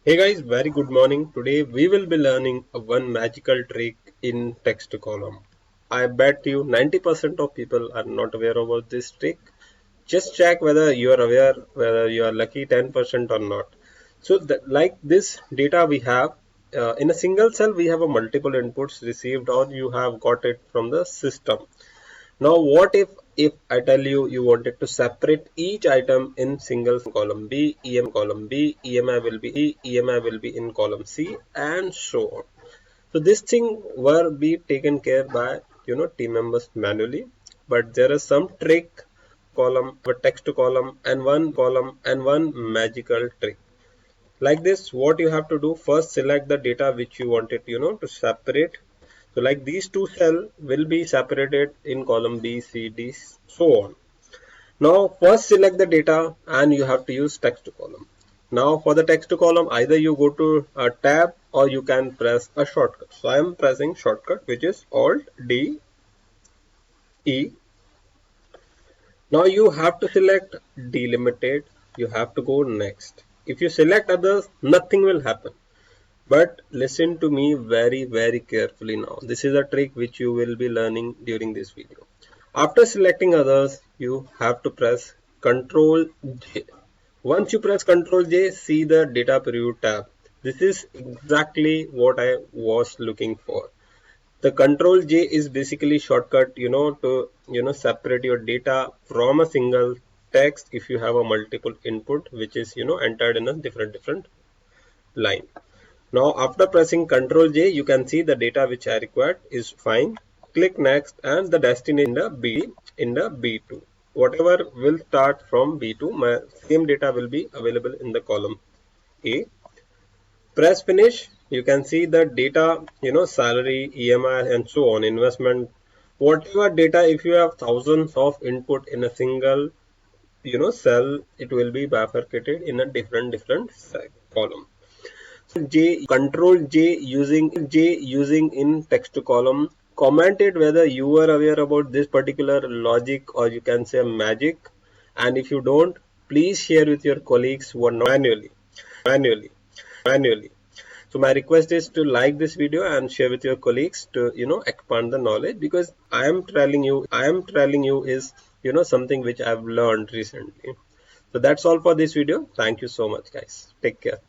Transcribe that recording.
Hey guys, very good morning. Today we will be learning one magical trick in text column. I bet you 90% of people are not aware about this trick. Just check whether you are aware, whether you are lucky 10% or not. So like this data we have, in a single cell we have a multiple inputs received or you have got it from the system. Now what if I tell you you wanted to separate each item in single column B, column B, EMI will be in column C and so on. So this thing were be taken care by team members manually, but there is some trick column, a text column and one magical trick. Like this, what you have to do first select the data which you wanted to separate. So like these two cell will be separated in column B, C, D, so on. Now first select the data and you have to use text column. Now for the text column either you go to a tab or you can press a shortcut. So I am pressing shortcut which is Alt D E. Now you have to select delimited. You have to go next. If you select others, nothing will happen. But listen to me very carefully now. This is a trick which you will be learning during this video. After selecting others, you have to press Ctrl J. Once you press Ctrl J, see the data preview tab. This is exactly what I was looking for. The Ctrl J is basically shortcut, to separate your data from a single text if you have a multiple input which is entered in a different line. Now after pressing Ctrl J, you can see the data which I required is fine. Click next and the destination in the B2. Whatever will start from B2, my same data will be available in the column A. Press finish. You can see the data, salary, EMI and so on, investment, whatever data. If you have thousands of input in a single, cell, it will be bifurcated in a different column. Control J using in text column. Commented whether you were aware about this particular logic or you can say magic. And if you don't, please share with your colleagues who are not manually. So my request is to like this video and share with your colleagues to expand the knowledge, because I am telling you is something which I've learned recently. So that's all for this video. Thank you so much guys. Take care.